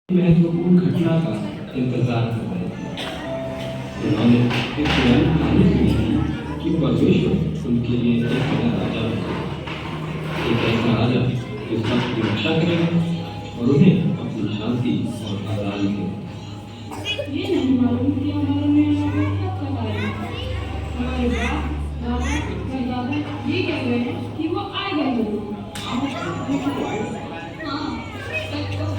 महत्वपूर्ण घटना का इंतजार कर रहे थे। उन्होंने इस पुरानी कहानी सुनी थी कि परमेश्वर उनके लिए एक नया राजा होगा, एक ऐसा राजा जो सबकी रक्षा करेगा और उन्हें अपनी शांति और आराम देगा। ये नहीं मालूम कि हमारे मेले में कब तक आएगा। हमारे बाप, दादा, परदादा ये कह रहे हैं कि वो आएगा जरूर। हाँ, सच कहो।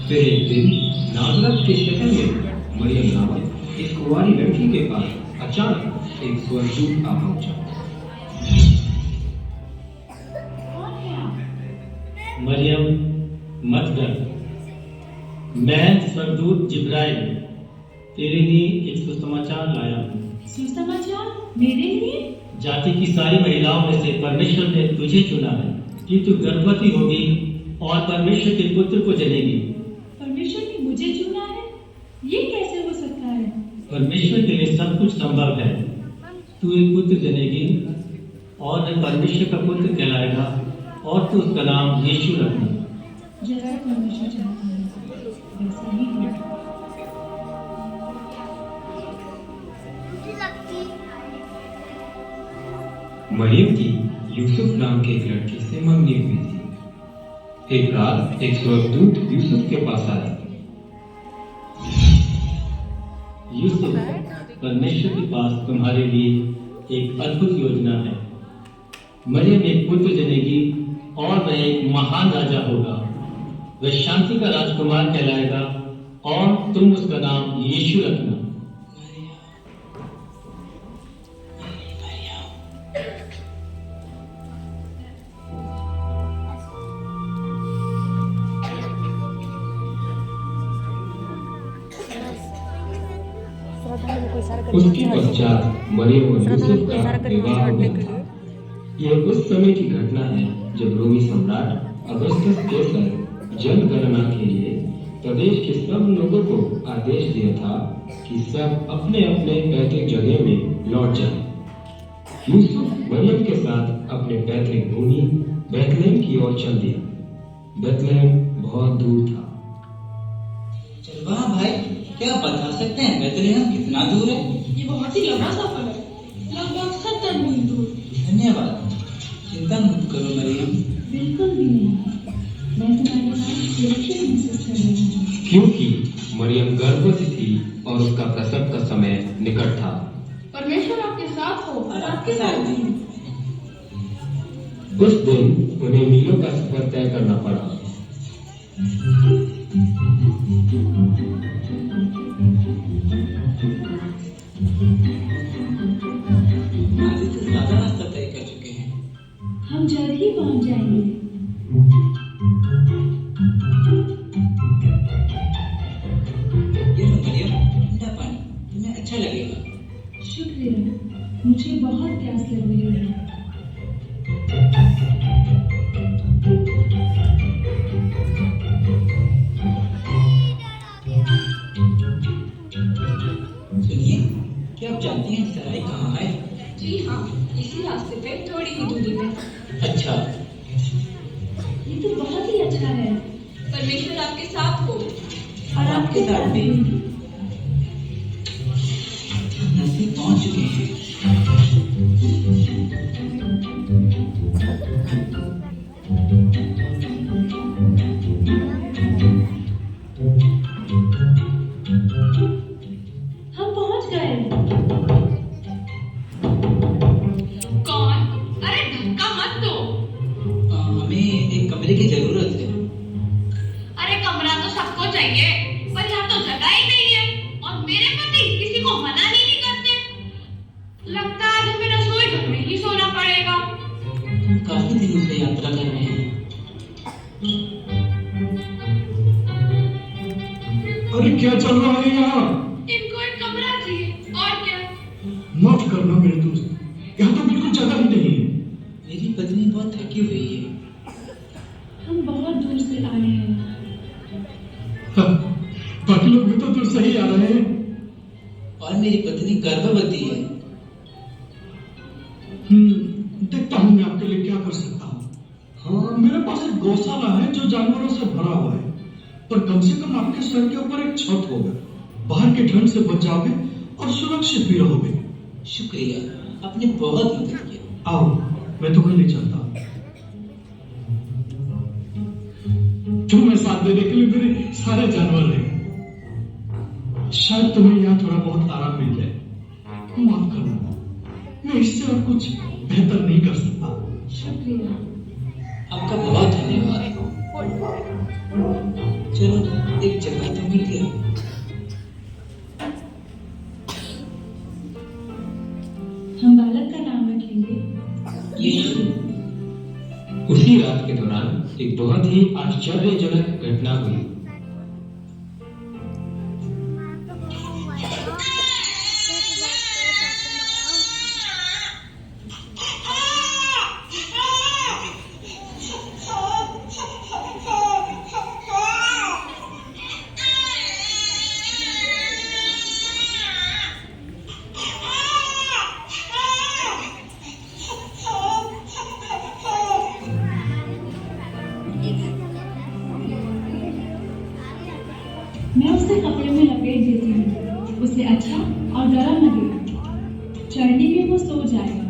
फिर एक दिन नाजरत के शहर में मरियम नामक एक कुंवारी लड़की के पास अचानक एक स्वर्गदूत आ पहुंचा। मरियम, मत डर, मैं स्वर्गदूत जिब्राइल तेरे लिए एक सुसमाचार लाया हूँ। सुसमाचार मेरे लिए? जाति की सारी महिलाओं में से परमेश्वर ने तुझे चुना है कि तू गर्भवती होगी और परमेश्वर के पुत्र को जनेगी। परमेश्वर ने मुझे चुना है? ये कैसे हो सकता है? परमेश्वर के लिए सब कुछ संभव है। तू एक पुत्र जनेगी और वह परमेश्वर का पुत्र कहलाएगा और तू उसका नाम यीशु रखना। जैसा परमेश्वर चाहता है वैसा ही होगा। मरियम की यूसुफ नाम के एक लड़के से मंगनी हुई थी। एक रात एक स्वर्गदूत यूसुफ के पास आया। यूसुफ, परमेश्वर के पास तुम्हारे लिए एक अद्भुत योजना है। मरियम एक पुत्र जनेगी और वह एक महान राजा होगा। वह शांति का राजकुमार कहलाएगा और तुम उसका नाम यीशु रखना। उसके पश्चात मरियम और यूसुफ का विवाह हो गया। यह उस समय की घटना है जब रोमी सम्राट अगस्टस कैसर जनगणना के लिए प्रदेश के सब लोगों को आदेश दिया था कि सब अपने अपने पैतृक जगह में लौट जाएं। यूसुफ मरियम के साथ अपने पैतृक भूमि बैतलहम की ओर चल दिया। बैतलहम बहुत दूर था। वाह भाई, क्या आप बता सकते हैं बैतलहम कितना दूर है? ये बहुत ही लंबा सफर है, लगभग 70 मील दूर। धन्यवाद, चिंता मत करो मरियम। बिल्कुल भी नहीं, मैं तुम्हारे साथ सुरक्षित महसूस कर रही हूँ। क्योंकि मरियम गर्भवती थी और उसका प्रसव का समय निकट था। परमेश्वर आपके साथ हो और आपके साथ भी। उस दिन उन्हें मीलों का सफर तय करना पड़ा। आधे से ज्यादा रास्ता तय कर चुके हैं। हम जल्द ही पहुंच जाएंगे। ये लो मरियम, ठंडा पानी, तुम्हें अच्छा लगेगा। शुक्रिया, मुझे बहुत प्यास लग रही है। सुनिए, क्या आप जानती हैं सराय कहाँ है? जी हाँ, इसी रास्ते पे थोड़ी ही दूरी पे। अच्छा, ये तो बहुत ही अच्छा है। परमेश्वर आपके साथ हो और आपके साथ भी। हम नजदीक पहुंच चुके हैं। हम पहुंच गए। कौन? अरे धक्का मत दो। हमें एक कमरे की जरूरत है। अरे कमरा तो सबको चाहिए, पर यहाँ तो जगह ही नहीं है और मेरे पति किसी को मना ही नहीं करते। लगता है आज हमें रसोई घर में ही सोना पड़ेगा। हम काफी दिनों से यात्रा कर रहे हैं। अरे क्या चल रहा है यहाँ? इनको एक कमरा चाहिए और क्या। माफ करना मेरे दोस्त, यहाँ तो बिल्कुल जगह ही नहीं है। मेरी पत्नी बहुत थकी हुई है। हम बहुत दूर से आए हैं। हाँ, बाकी लोग भी तो दूर से ही आ रहे हैं। और मेरी पत्नी गर्भवती है। देखता हूँ मैं आपके लिए क्या मेरे पास एक गौशाला है जो जानवरों से भरा हुआ है, पर कम से कम आपके सर के ऊपर एक छत होगा। बाहर के ठंड से बच जाओगे और सुरक्षित भी रहोगे। शुक्रिया, आपने बहुत मदद किया। आओ, मैं तुम्हें ले चलता हूँ। तुम्हें साथ देने के लिए मेरे सारे जानवर हैं। शायद तुम्हें यहाँ थोड़ा बहुत आराम मिल जाए। माफ करना, मैं इससे और कुछ बेहतर नहीं कर सकता। शुक्रिया। आपका बहुत धन्यवाद। चलो, एक जगह तो मिल गया। हम बालक का नाम रखेंगे यीशु। उसी रात के दौरान एक बहुत ही आश्चर्यजनक घटना हुई। मैं उसे कपड़े में लपेट देती हूँ। उसे अच्छा और गरम लगेगा। चढ़ने में वो सो जाएगा।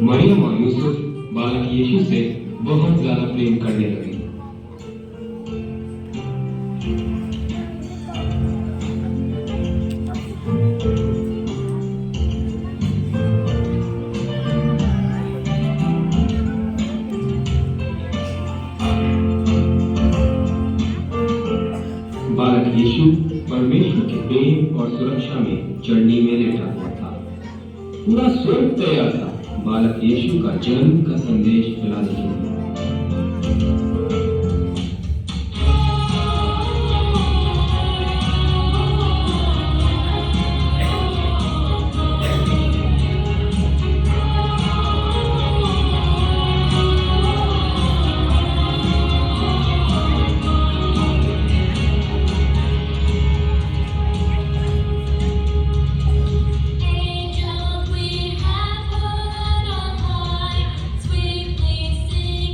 मरियम और यूसुफ बालक यीशु से बहुत ज्यादा प्रेम करने लगे। बालक यीशु परमेश्वर के प्रेम और सुरक्षा में चढ़नी में लेटा हुआ था। पूरा स्वर्ग तैयार था बालक यीशु का जन्म का संदेश फैलाने के लिए। Angels we have heard on high, sweetly sing.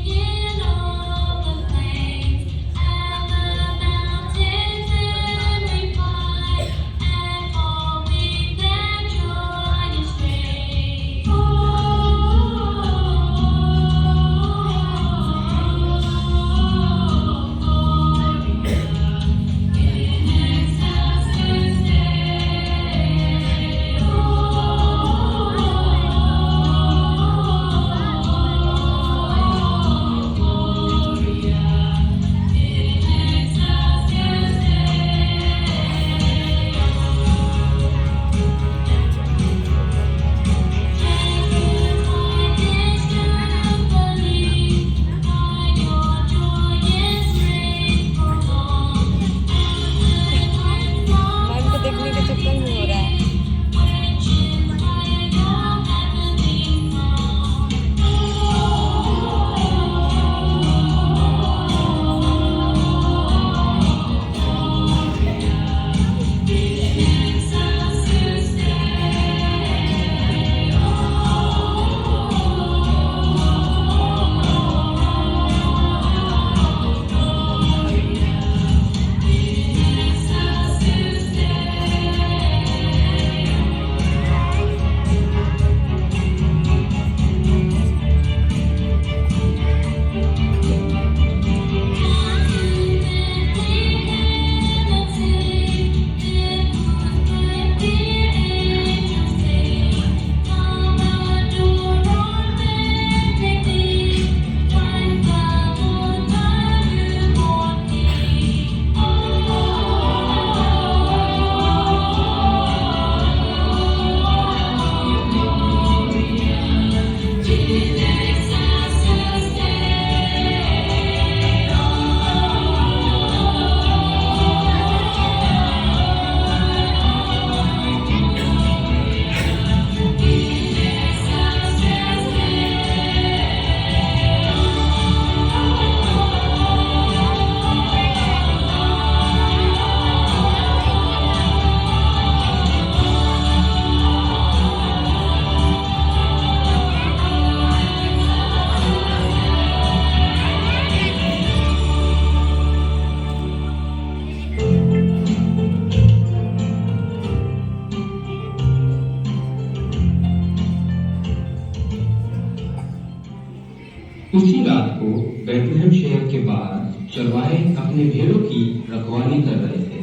उसी रात को बेथलेहम शहर के बाहर चरवाहे अपने भेड़ों की रखवाली कर रहे थे।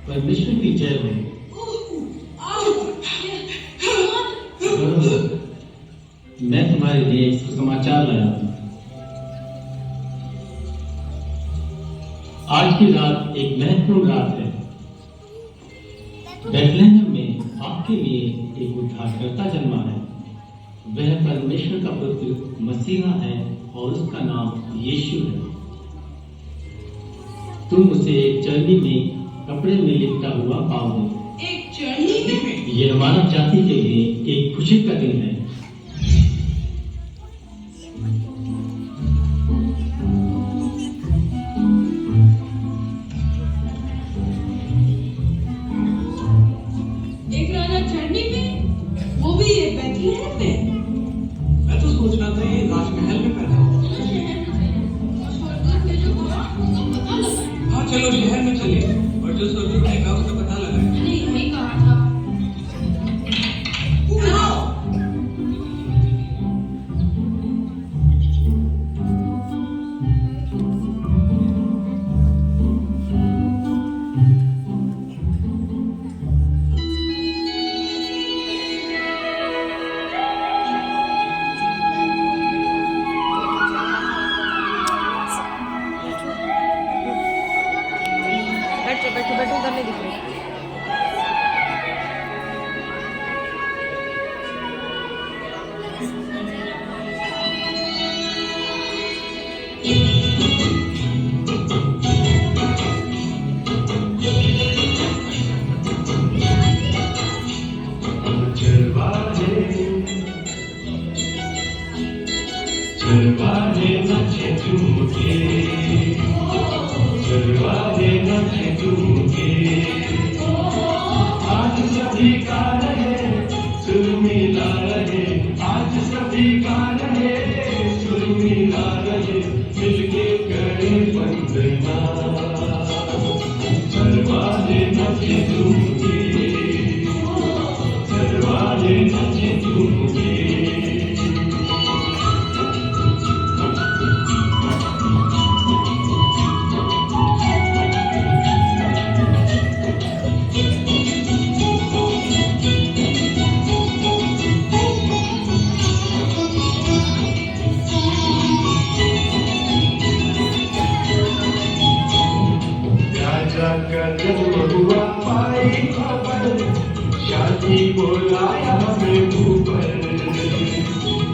परमेश्वर की जय हो। मैं तुम्हारे लिए एक सुसमाचार लाया हूं। आज की रात एक महत्वपूर्ण रात है। बेथलेहम में आपके लिए एक उद्धारकर्ता जन्मा है। वह परमेश्वर का पुत्र मसीहा है और उसका नाम यीशु है। तुम उसे एक चर्नी में कपड़े में लिपटा हुआ पाओगे। एक चढ़नी में? यह मानव जाति के लिए एक खुशी का दिन है। एक राजा चढ़नी में, वो भी ये बेथलेहम में। मैं तो सोच रहा था ये राजमहल में पैदा हुआ। हाँ चलो शहर में चले और जो स्वर्गदूत ने कहा उसका पता लगाए। मैंने यही कहा था। बैठो बैठो उधर नहीं दिख रही। चरवाहे नचे झूमके, चरवाहे नचे झूमके, आज सभी गा रहे सुर मिला रहे, आज सभी गा रहे सुर मिला रहे, मिलके करे वंदना। चरवाहे नचे झूमके, चरवाहे नचे झूमके। का जन्म हुआ पाई खबर, शादी बोलाया हमें ऊपर।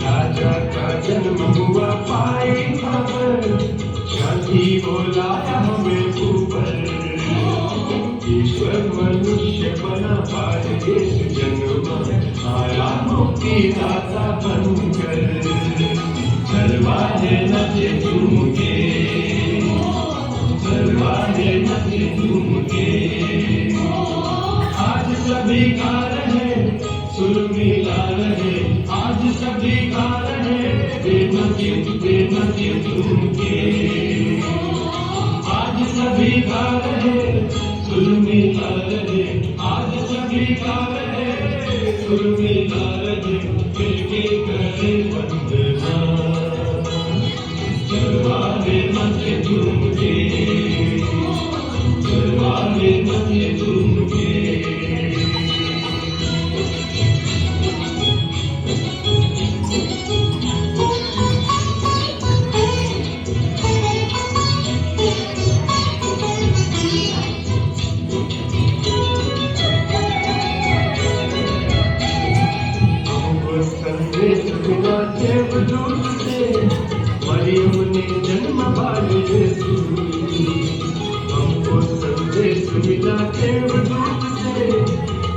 राजा का जन्म हुआ पाई खबर, शादी बोलाया हमें ऊपर। ईश्वर मनुष्य बना पाए इस जन्म, आया मुक्ति दाता बनकर। चरवाहे नचे झूमके, चरवाहे नचे झूमके, आज सभी गा रहे सुर मिला रहे, आज सभी गा रहे बेनचे झूमके, आज सभी गा रहे सुर मिला रहे, आज सभी गा रहे सुर मिला रहे, मिलके करे वंदना। चरवाहे नचे झूमके, चरवाहे नचे झूमके। हमको संदेश मिला देवदूत से, मरियम ने जन्म पाया यीशु। हमको संदेश मिला देवदूत से,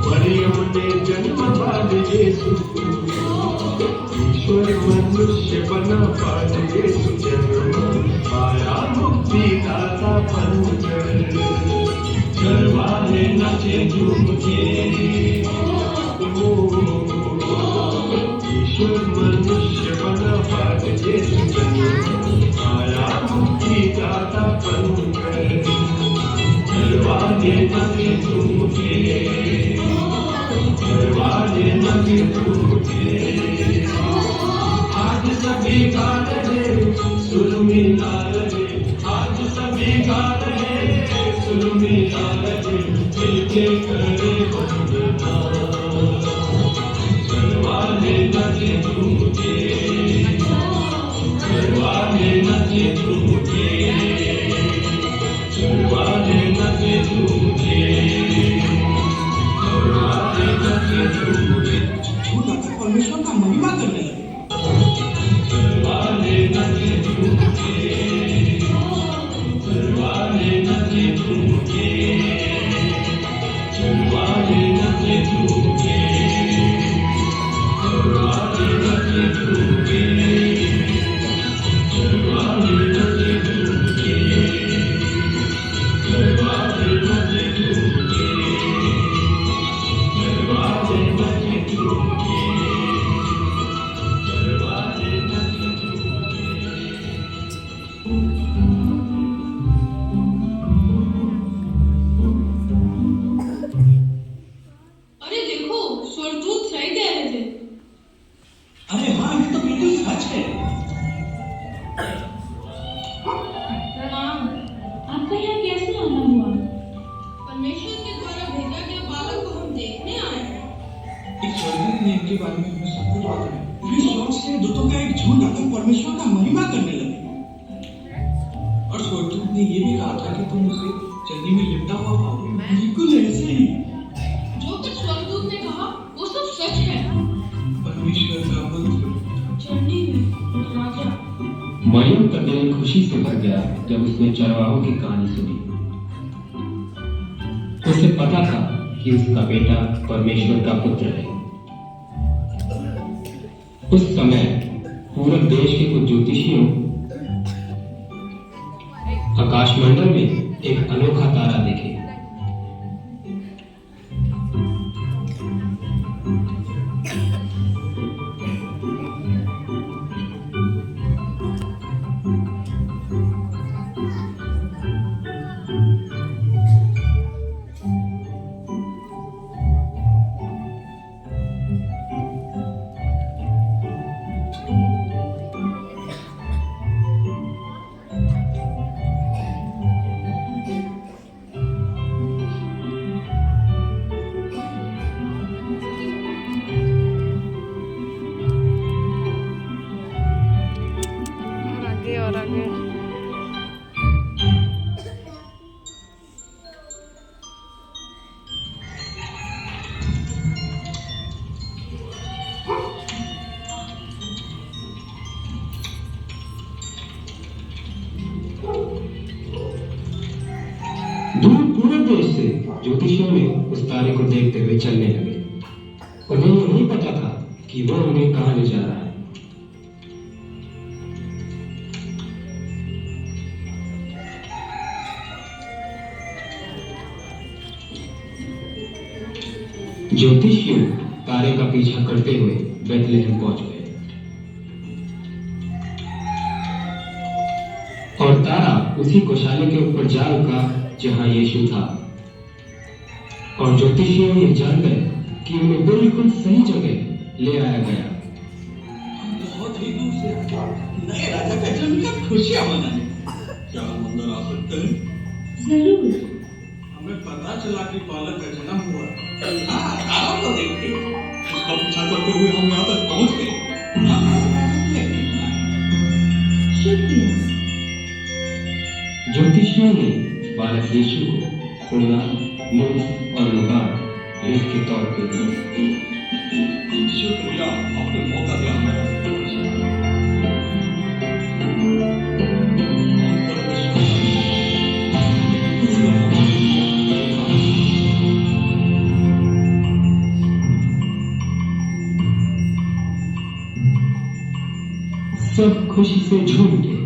मरियम ने जन्म पाया यीशु। ईश्वर मनुष्य बना पाया यीशु जन्म, आया मुक्ति दाता बनकर। चरवाहे नचे झूमके, ईश्वर मनुष्य बना पाया यीशु जन्म, आया मुक्ति दाता बनकर। चरवाहे नचे झूमके, चरवाहे सभी झूठे, आज सभी गा रहे सुर मिला रहे, आज सभी गा रहे सुर मिला रहे, मिलके करे गुणगान, चलवाले नचे झूठे, चलवाले नचे झूठे, चलवाले नचे झूठे, चलवाले नचे झूठे, झूठा तो परमेश्वर का महिमा करने लगे, चलवाले नचे झूठे, चलवाले नचे झूठे, चलवाले नचे झूठे, चलवाले नचे झूठे, चलवाले नचे झूठे, चलवाले नचे झूठे, चलवाले नचे झूठे, चलवाले नचे अरे देखो स्वर्गदूत सही कह रहे थे। अरे हाँ, ये तो बिल्कुल सच है। प्रणाम। आपका यहाँ कैसे आना हुआ? परमेश्वर के द्वारा भेजा गया बालक को हम देखने आए हैं। एक स्वर्गदूत ने इनके बारे में हमें सब कुछ बताया। फिर स्वर्ग से दूतों का एक झुंड आकर परमेश्वर का महिमा करने लगे। और स्वर्गदूत ने ये भी कहा था कि तुम उसे चन्नी में लिपटा हुआ पाओगे। बिल्कुल ऐसे ही। जो कुछ स्वर्गदूत ने कहा वो सब सच है। परमेश्वर का मंत्र। चन्नी में राजा। मरियम का दिल खुशी से भर गया जब उसने चरवाहों की कहानी सुनी। उसे पता था कि उसका बेटा परमेश्वर का पुत्र है। उस समय पूरे देश के कुछ ज्योतिषियों आकाशमंडल में एक अनोखा तारा देखे। और आगे दूर पूरे देश से ज्योतिषियों ने उस तारे को देखते हुए चलने लगे। उन्हें ये नहीं पता था कि वो उन्हें कहाँ ले जा रहा है। ज्योतिषियों तारे का पीछा करते हुए बेथलेहम पहुंच गए और तारा उसी गौशाले के ऊपर जा रुका जहां यीशु था। और ज्योतिषियों ये जान गए कि उन्हें बिल्कुल सही जगह ले आया गया। बहुत ही दूर से नए राजा का जन्म का खुशियां मनाने। क्या हम अंदर आ सकते हैं? जरूर। हमें पता चला कि बालक का जन्म हुआ। हाँ, तारा को देखते उसका पीछा करते हुए हम यहाँ तक पहुँच गए। शुक्रिया। ज्योतिषियों ने बालक यीशु को सोना, मूंग और लुगार भेंट के तौर पे दिए। शुक्रिया, आपने मौका दिया हमें। सब खुशी से झूम उठे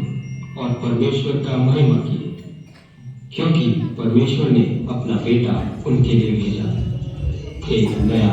और परमेश्वर का महिमा किए, क्योंकि परमेश्वर ने अपना बेटा उनके लिए भेजा, एक नया